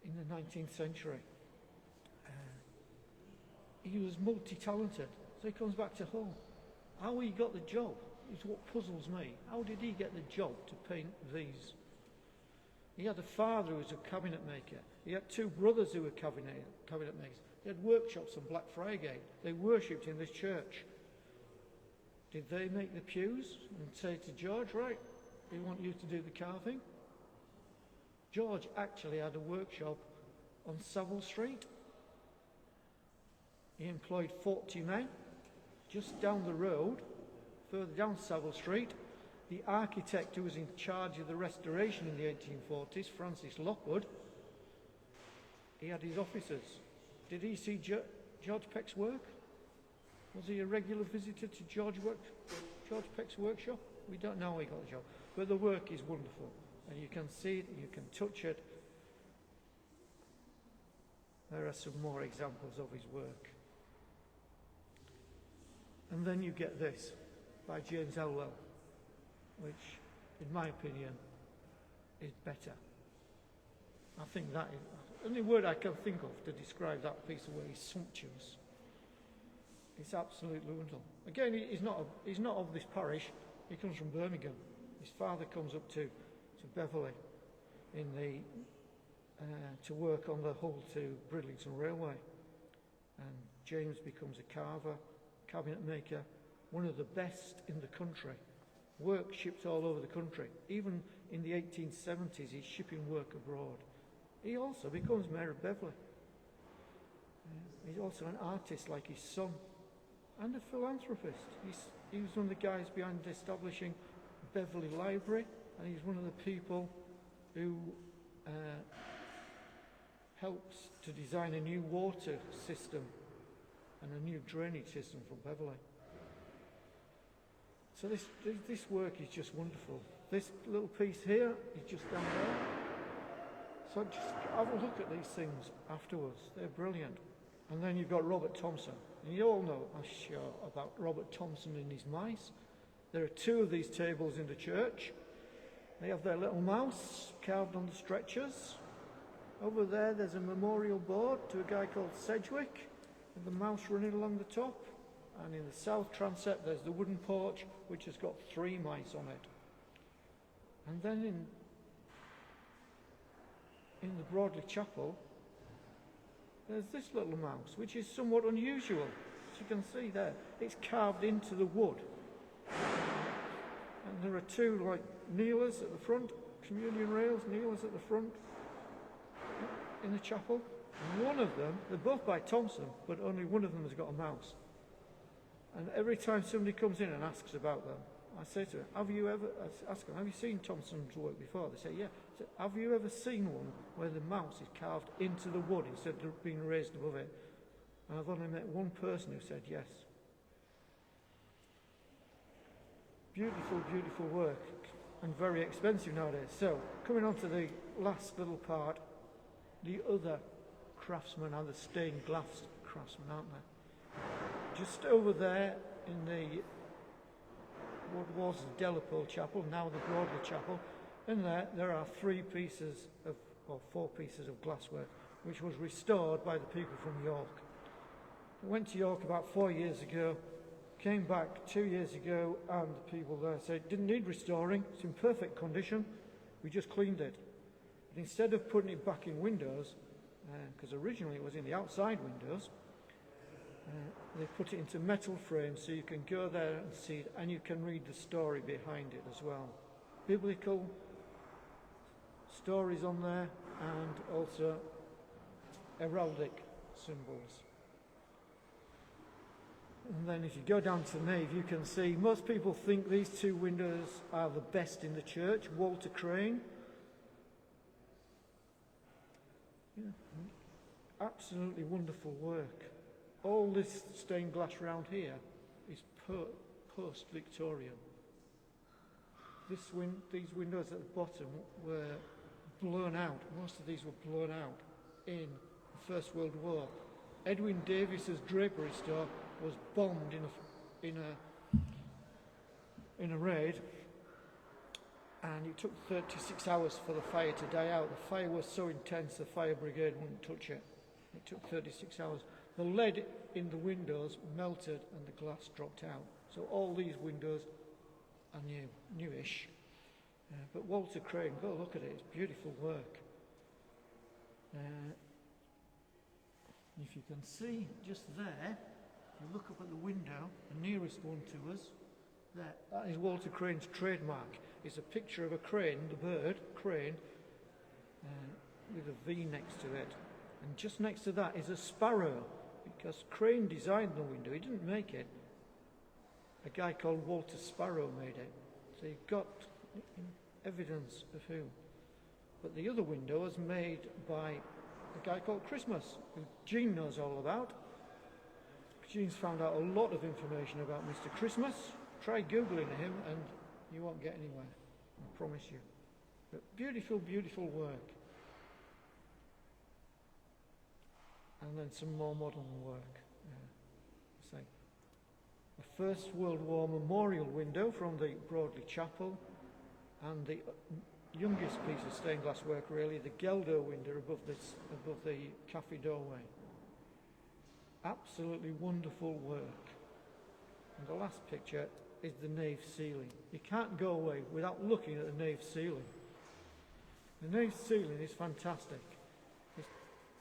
in the 19th century. He was multi-talented, so he comes back to Hull. How he got the job is what puzzles me. How did he get the job to paint these? He had a father who was a cabinet maker. He had 2 brothers who were cabinet makers. They had workshops on Blackfriars. They worshipped in this church. Did they make the pews and say to George, right, we want you to do the carving? George actually had a workshop on Savile Street. He employed 40 men just down the road, further down Savile Street. The architect who was in charge of the restoration in the 1840s, Francis Lockwood, he had his officers. Did he see George Peck's work? Was he a regular visitor to George Peck's workshop? We don't know how he got the job, but the work is wonderful, and you can see it, you can touch it. There are some more examples of his work. And then you get this, by James Elwell, which, in my opinion, is better. I think that is the only word I can think of to describe that piece of work is sumptuous. It's absolutely wonderful. Again, he's not of this parish. He comes from Birmingham. His father comes up to Beverley to work on the Hull to Bridlington Railway. And James becomes a carver, cabinet maker, one of the best in the country. Work shipped all over the country. Even in the 1870s, he's shipping work abroad. He also becomes Mayor of Beverley. He's also an artist like his son and a philanthropist. He was one of the guys behind establishing Beverley Library, and he's one of the people who helps to design a new water system and a new drainage system for Beverley. So this work is just wonderful. This little piece here is just down there. So just have a look at these things afterwards. They're brilliant. And then you've got Robert Thompson. And you all know, I'm sure, about Robert Thompson and his mice. There are 2 of these tables in the church. They have their little mouse carved on the stretchers. Over there's a memorial board to a guy called Sedgwick, with the mouse running along the top. And in the south transept, there's the wooden porch, which has got 3 mice on it. And then in the Broadley Chapel, there's this little mouse, which is somewhat unusual. As you can see there, it's carved into the wood. And there are 2 like kneelers at the front, communion rails, kneelers at the front in the chapel. And one of them, they're both by Thompson, but only one of them has got a mouse. And every time somebody comes in and asks about them, I say to her, I ask them, have you seen Thompson's work before? They say, yeah. I say, have you ever seen one where the mouse is carved into the wood instead of being raised above it? And I've only met one person who said yes. Beautiful, beautiful work, and very expensive nowadays. So, coming on to the last little part, the other craftsmen are the stained glass craftsmen, aren't they? Just over there in the what was Delapole Chapel, now the Broadley Chapel, in there are 4 pieces of glasswork, which was restored by the people from York. I went to York about 4 years ago, came back 2 years ago, and the people there said it didn't need restoring, it's in perfect condition, we just cleaned it. But instead of putting it back in windows, because originally it was in the outside windows, they put it into metal frames so you can go there and see it, and you can read the story behind it as well. Biblical stories on there, and also heraldic symbols. And then if you go down to the nave, you can see most people think these 2 windows are the best in the church. Walter Crane. Yeah, absolutely wonderful work. All this stained glass round here is post-Victorian. These windows at the bottom were blown out. Most of these were blown out in the First World War. Edwin Davis's drapery store was bombed in a raid, and it took 36 hours for the fire to die out. The fire was so intense the fire brigade wouldn't touch it. It took 36 hours. The lead in the windows melted and the glass dropped out. So all these windows are newish. But Walter Crane, go look at it, it's beautiful work. If you can see just there, if you look up at the window, the nearest one to us, that is Walter Crane's trademark. It's a picture of a crane, the bird, crane, with a V next to it. And just next to that is a sparrow, because Crane designed the window, he didn't make it. A guy called Walter Sparrow made it. So you've got evidence of who. But the other window was made by a guy called Christmas, who Jean knows all about. Jean's found out a lot of information about Mr. Christmas. Try Googling him and you won't get anywhere, I promise you. But beautiful, beautiful work. And then some more modern work. Say, a First World War memorial window from the Broadley Chapel, and the youngest piece of stained glass work, really, the Geldo window above the cafe doorway. Absolutely wonderful work. And the last picture is the nave ceiling. You can't go away without looking at the nave ceiling. The nave ceiling is fantastic. It's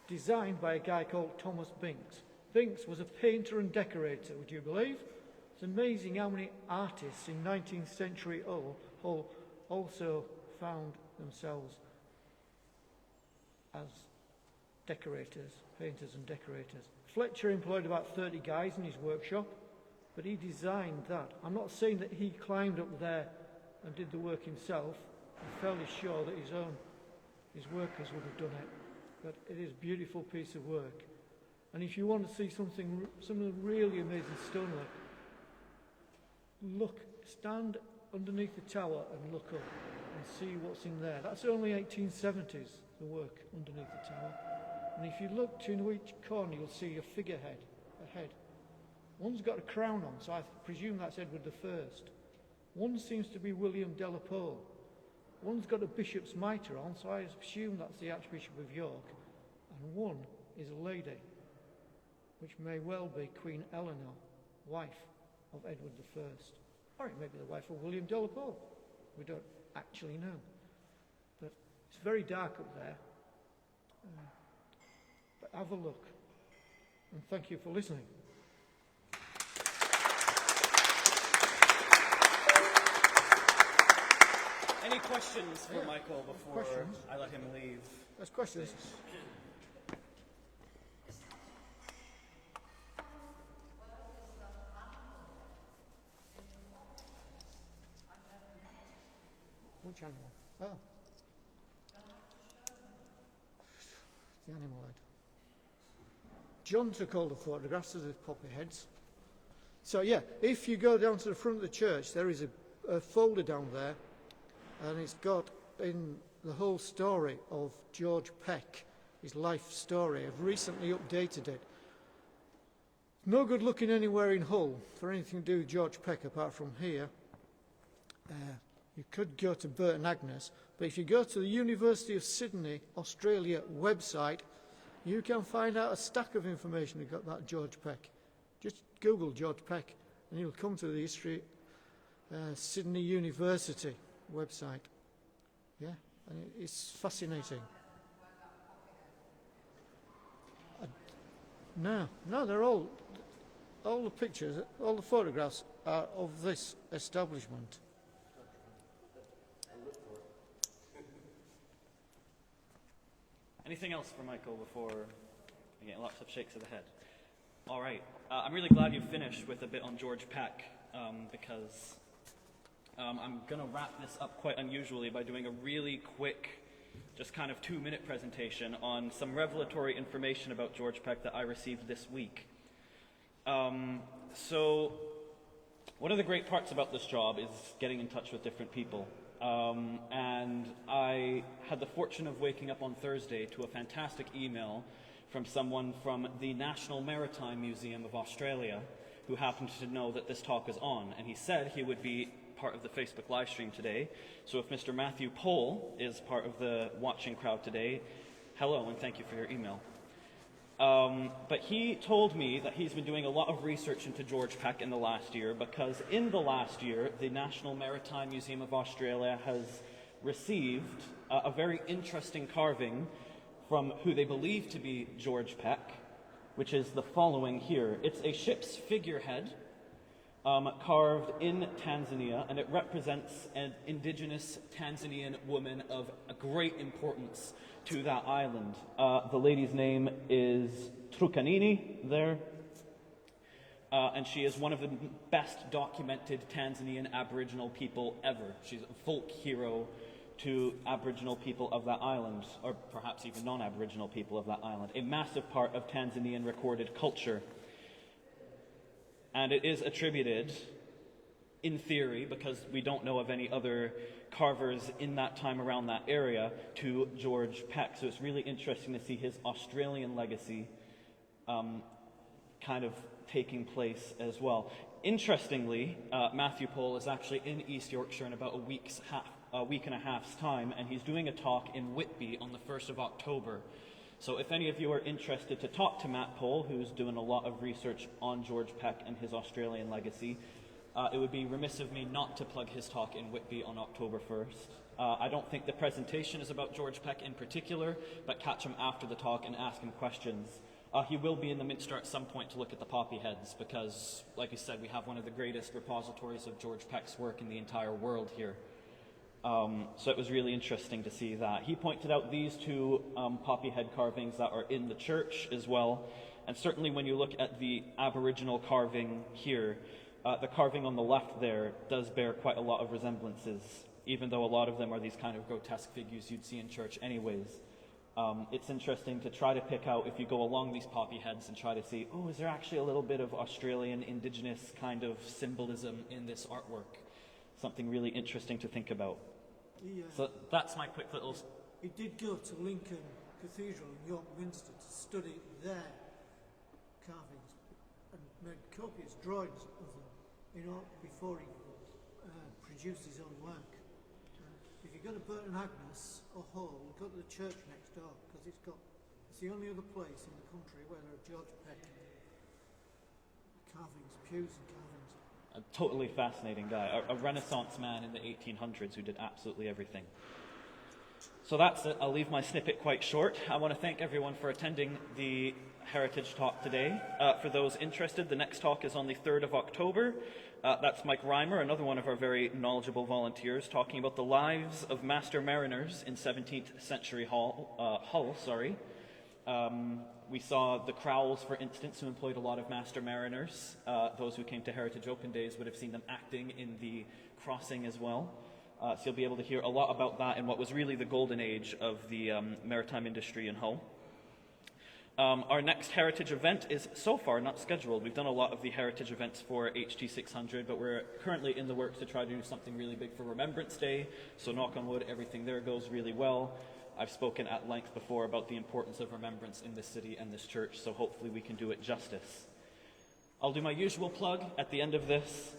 designed by a guy called Thomas Binks. Binks was a painter and decorator, would you believe? It's amazing how many artists in 19th century Hull also found themselves as decorators, painters and decorators. Fletcher employed about 30 guys in his workshop, but he designed that. I'm not saying that he climbed up there and did the work himself. I'm fairly sure that his workers would have done it. But it is a beautiful piece of work. And if you want to see something really amazing stonework, stand underneath the tower and look up and see what's in there. That's only 1870s, the work underneath the tower. And if you look to each corner, you'll see a figurehead, a head. One's got a crown on, so I presume that's Edward I. One seems to be William Delapole. One's got a bishop's mitre on, so I assume that's the Archbishop of York. And one is a lady, which may well be Queen Eleanor, wife of Edward I. Or it may be the wife of William Delapole. We don't actually know. But it's very dark up there. But have a look. And thank you for listening. Any questions for Michael before I let him leave? There's questions. Which animal? Oh. The animal head. John took all the photographs of the poppy heads. So yeah, if you go down to the front of the church, there is a folder down there, and it's got in the whole story of George Peck, his life story. I've recently updated it. No good looking anywhere in Hull for anything to do with George Peck apart from here. You could go to Burton Agnes, but if you go to the University of Sydney, Australia website, you can find out a stack of information about George Peck. Just Google George Peck and you'll come to the History Sydney University website. Yeah, and it's fascinating. No, they're all the pictures, all the photographs are of this establishment. Anything else for Michael before I get lots of shakes of the head? All right. I'm really glad you finished with a bit on George Peck because I'm going to wrap this up quite unusually by doing a really quick, just kind of 2-minute presentation on some revelatory information about George Peck that I received this week. So one of the great parts about this job is getting in touch with different people. And I had the fortune of waking up on Thursday to a fantastic email from someone from the National Maritime Museum of Australia who happened to know that this talk was on. And he said he would be part of the Facebook live stream today. So if Mr. Matthew Pohl is part of the watching crowd today, hello and thank you for your email. But he told me that he's been doing a lot of research into George Peck in the last year because in the last year, the National Maritime Museum of Australia has received a very interesting carving from who they believe to be George Peck, which is the following here. It's a ship's figurehead carved in Tanzania, and it represents an indigenous Tanzanian woman of a great importance to that island. The lady's name is Trukanini there, and she is one of the best documented Tanzanian Aboriginal people ever. She's a folk hero to Aboriginal people of that island, or perhaps even non-Aboriginal people of that island, a massive part of Tanzanian recorded culture. And it is attributed, in theory, because we don't know of any other carvers in that time around that area, to George Peck. So it's really interesting to see his Australian legacy kind of taking place as well. Interestingly, Matthew Pohl is actually in East Yorkshire in about a week and a half's time, and he's doing a talk in Whitby on the 1st of October. So if any of you are interested to talk to Matt Pohl, who's doing a lot of research on George Peck and his Australian legacy, it would be remiss of me not to plug his talk in Whitby on October 1st. I don't think the presentation is about George Peck in particular, but catch him after the talk and ask him questions. He will be in the Minster at some point to look at the poppy heads because, like I said, we have one of the greatest repositories of George Peck's work in the entire world here. So it was really interesting to see that. He pointed out these two poppy head carvings that are in the church as well. And certainly when you look at the Aboriginal carving here, the carving on the left there does bear quite a lot of resemblances, even though a lot of them are these kind of grotesque figures you'd see in church anyways. It's interesting to try to pick out, if you go along these poppy heads and try to see, oh, is there actually a little bit of Australian indigenous kind of symbolism in this artwork? Something really interesting to think about. So that's my quick little... He did go to Lincoln Cathedral in York Minster to study their carvings and made copious drawings of them, before he produced his own work. If you go to Burton Agnes or Hull, go to the church next door because it's the only other place in the country where there are George Peck carvings, pews and carvings. A totally fascinating guy, a Renaissance man in the 1800s who did absolutely everything. So that's it. I'll leave my snippet quite short. I want to thank everyone for attending the Heritage Talk today. For those interested, the next talk is on the 3rd of October. That's Mike Reimer, another one of our very knowledgeable volunteers, talking about the lives of master mariners in 17th century Hull. We saw the Crowles, for instance, who employed a lot of master mariners. Those who came to Heritage Open Days would have seen them acting in the crossing as well. So you'll be able to hear a lot about that and what was really the golden age of the maritime industry in Hull. Our next heritage event is so far not scheduled. We've done a lot of the heritage events for HT600, but we're currently in the works to try to do something really big for Remembrance Day. So knock on wood, everything there goes really well. I've spoken at length before about the importance of remembrance in this city and this church, so hopefully we can do it justice. I'll do my usual plug at the end of this.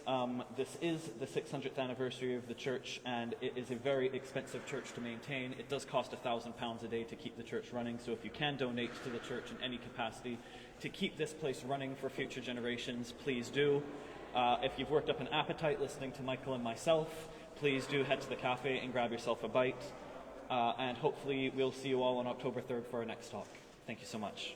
This is the 600th anniversary of the church, and it is a very expensive church to maintain. It does cost £1,000 a day to keep the church running, so if you can donate to the church in any capacity to keep this place running for future generations, please do. If you've worked up an appetite listening to Michael and myself, please do head to the cafe and grab yourself a bite. And hopefully we'll see you all on October 3rd for our next talk. Thank you so much.